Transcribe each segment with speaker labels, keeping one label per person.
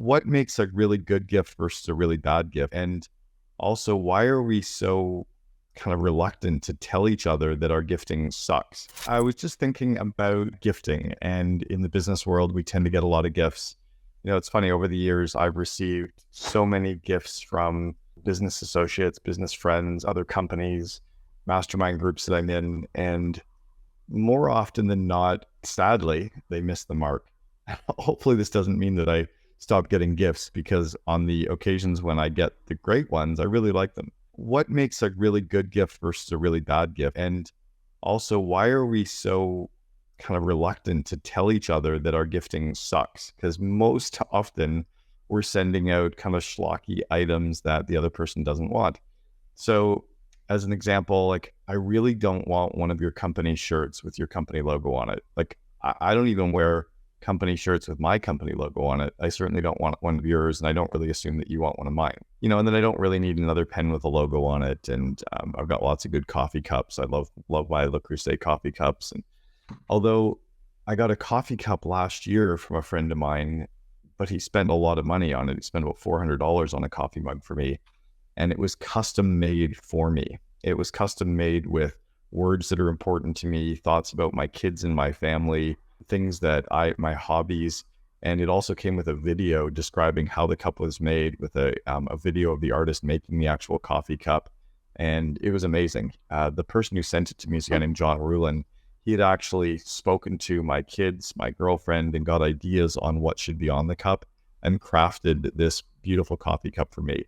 Speaker 1: what makes a really good gift versus a really bad gift? And also, why are we so kind of reluctant to tell each other that our gifting sucks? I was just thinking about gifting, and in the business world, we tend to get a lot of gifts. It's funny, over the years, I've received so many gifts from business associates, business friends, other companies, mastermind groups that I'm in, and more often than not, sadly, they miss the mark. Hopefully this doesn't mean that I stop getting gifts, because on the occasions when I get the great ones, I really like them. What makes a really good gift versus a really bad gift? And also, why are we so kind of reluctant to tell each other that our gifting sucks? Because most often we're sending out kind of schlocky items that the other person doesn't want. So as an example, like, I really don't want one of your company shirts with your company logo on it. Like, I don't even wear company shirts with my company logo on it. I certainly don't want one of yours, and I don't really assume that you want one of mine. And then I don't really need another pen with a logo on it. And I've got lots of good coffee cups. I love my Le Creuset coffee cups. And although I got a coffee cup last year from a friend of mine, but he spent a lot of money on it. He spent about $400 on a coffee mug for me, and it was custom made for me. It was custom made with words that are important to me, thoughts about my kids and my family, things that my hobbies. And it also came with a video describing how the cup was made, with a video of the artist making the actual coffee cup. And it was amazing. The person who sent it to me is a guy named John Rulin. He had actually spoken to my kids, my girlfriend, and got ideas on what should be on the cup, and crafted this beautiful coffee cup for me.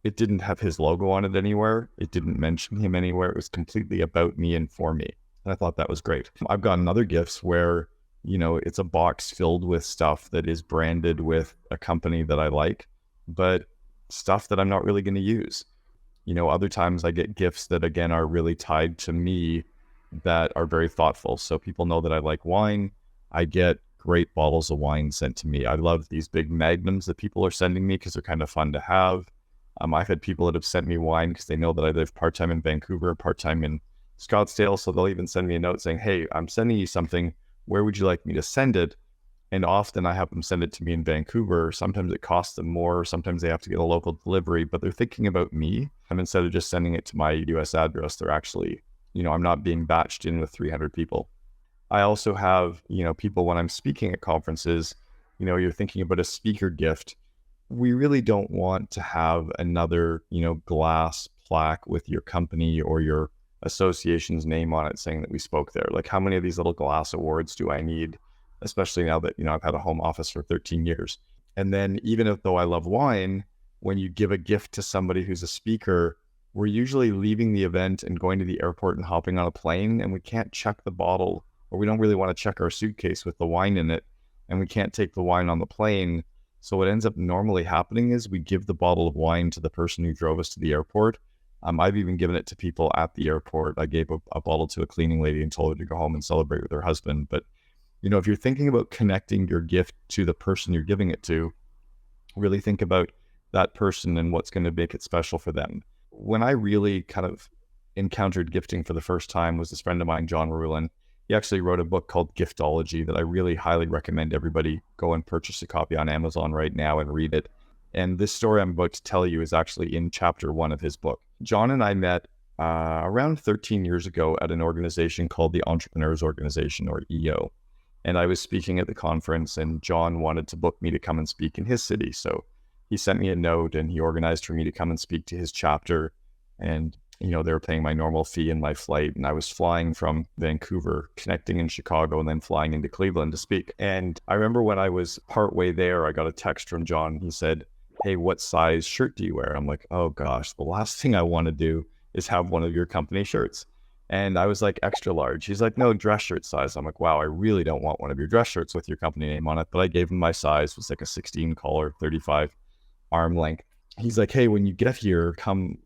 Speaker 1: It didn't have his logo on it anywhere. It didn't mention him anywhere. It was completely about me and for me. And I thought that was great. I've gotten other gifts where it's a box filled with stuff that is branded with a company that I like, but stuff that I'm not really going to use. Other times I get gifts that, again, are really tied to me, that are very thoughtful. So people know that I like wine. I get great bottles of wine sent to me. I love these big magnums that people are sending me because they're kind of fun to have. I've had people that have sent me wine because they know that I live part-time in Vancouver, part-time in Scottsdale. So they'll even send me a note saying, hey, I'm sending you something. Where would you like me to send it? And often I have them send it to me in Vancouver. Sometimes it costs them more. Sometimes they have to get a local delivery, but they're thinking about me. And instead of just sending it to my US address, they're actually, I'm not being batched in with 300 people. I also have, people when I'm speaking at conferences, you're thinking about a speaker gift. We really don't want to have another, glass plaque with your company or your association's name on it saying that we spoke there. Like, how many of these little glass awards do I need, especially now that, I've had a home office for 13 years. And then even though I love wine, when you give a gift to somebody who's a speaker, we're usually leaving the event and going to the airport and hopping on a plane, and we can't check the bottle, or we don't really want to check our suitcase with the wine in it, and we can't take the wine on the plane. So what ends up normally happening is we give the bottle of wine to the person who drove us to the airport. I've even given it to people at the airport. I gave a bottle to a cleaning lady and told her to go home and celebrate with her husband. But, if you're thinking about connecting your gift to the person you're giving it to, really think about that person and what's going to make it special for them. When I really kind of encountered gifting for the first time was this friend of mine, John Rulin. He actually wrote a book called Giftology that I really highly recommend everybody go and purchase a copy on Amazon right now and read it. And this story I'm about to tell you is actually in chapter 1 of his book. John and I met around 13 years ago at an organization called the Entrepreneurs Organization, or EO. And I was speaking at the conference, and John wanted to book me to come and speak in his city. So he sent me a note and he organized for me to come and speak to his chapter. And, they were paying my normal fee and my flight. And I was flying from Vancouver, connecting in Chicago, and then flying into Cleveland to speak. And I remember when I was partway there, I got a text from John. He said, hey, what size shirt do you wear? I'm like, oh gosh, the last thing I want to do is have one of your company shirts. And I was like, extra large. He's like, no, dress shirt size. I'm like, wow, I really don't want one of your dress shirts with your company name on it. But I gave him my size. It was like a 16 collar, 35 arm length. He's like, hey, when you get here, come,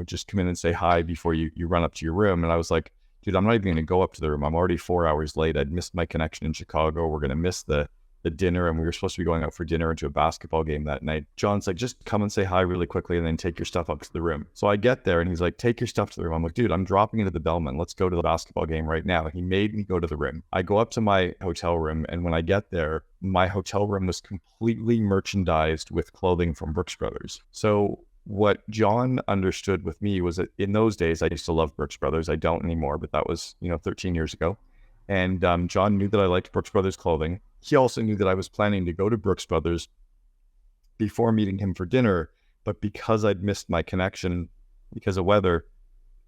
Speaker 1: just come in and say hi before you run up to your room. And I was like, dude, I'm not even going to go up to the room. I'm already 4 hours late. I'd missed my connection in Chicago. We're going to miss the the dinner, and we were supposed to be going out for dinner into a basketball game that night. John's like, just come and say hi really quickly and then take your stuff up to the room. So I get there and he's like, take your stuff to the room. I'm like, dude, I'm dropping into the Bellman. Let's go to the basketball game right now. He made me go to the room. I go up to my hotel room, and when I get there, my hotel room was completely merchandised with clothing from Brooks Brothers. So what John understood with me was that in those days, I used to love Brooks Brothers. I don't anymore, but that was, 13 years ago. And John knew that I liked Brooks Brothers clothing. He also knew that I was planning to go to Brooks Brothers before meeting him for dinner, but because I'd missed my connection because of weather,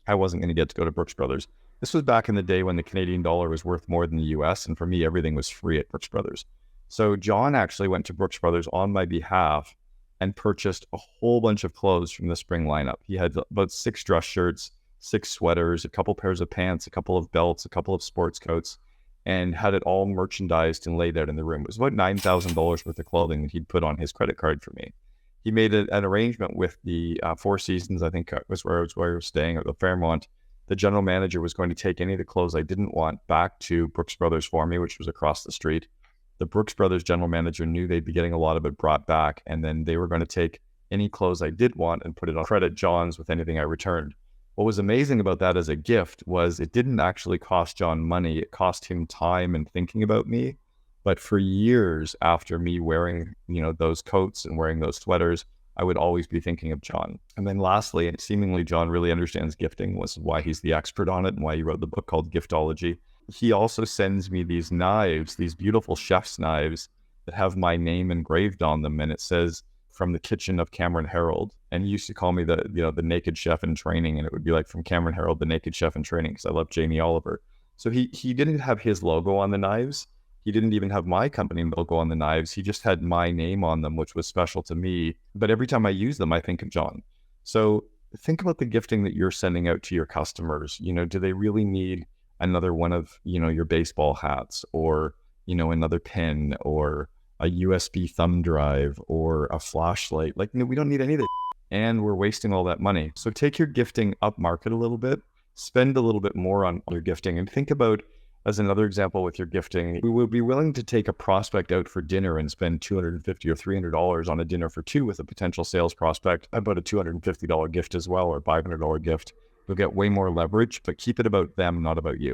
Speaker 1: I wasn't going to get to go to Brooks Brothers. This was back in the day when the Canadian dollar was worth more than the US, and for me, everything was free at Brooks Brothers. So John actually went to Brooks Brothers on my behalf and purchased a whole bunch of clothes from the spring lineup. He had about 6 dress shirts, 6 sweaters, a couple pairs of pants, a couple of belts, a couple of sports coats, and had it all merchandised and laid out in the room. It was about $9,000 worth of clothing that he'd put on his credit card for me. He made an arrangement with the Four Seasons, I think was where I was staying, at the Fairmont. The general manager was going to take any of the clothes I didn't want back to Brooks Brothers for me, which was across the street. The Brooks Brothers general manager knew they'd be getting a lot of it brought back, and then they were going to take any clothes I did want and put it on credit John's with anything I returned. What was amazing about that as a gift was it didn't actually cost John money. It cost him time and thinking about me. But for years after me wearing, those coats and wearing those sweaters, I would always be thinking of John. And then lastly, and seemingly John really understands gifting, was why he's the expert on it and why he wrote the book called Giftology. He also sends me these knives, these beautiful chef's knives that have my name engraved on them. And it says, from the kitchen of Cameron Herold. And he used to call me the naked chef in training. And it would be like, from Cameron Herold, the naked chef in training, because I love Jamie Oliver. So he didn't have his logo on the knives. He didn't even have my company logo on the knives. He just had my name on them, which was special to me. But every time I use them, I think of John. So think about the gifting that you're sending out to your customers. Do they really need another one of, your baseball hats, or, another pen, or a USB thumb drive, or a flashlight? Like, we don't need any of that. And we're wasting all that money. So take your gifting up market a little bit, spend a little bit more on your gifting, and think about, as another example with your gifting, we would be willing to take a prospect out for dinner and spend $250 or $300 on a dinner for 2 with a potential sales prospect, about a $250 gift as well, or $500 gift. You'll get way more leverage, but keep it about them, not about you.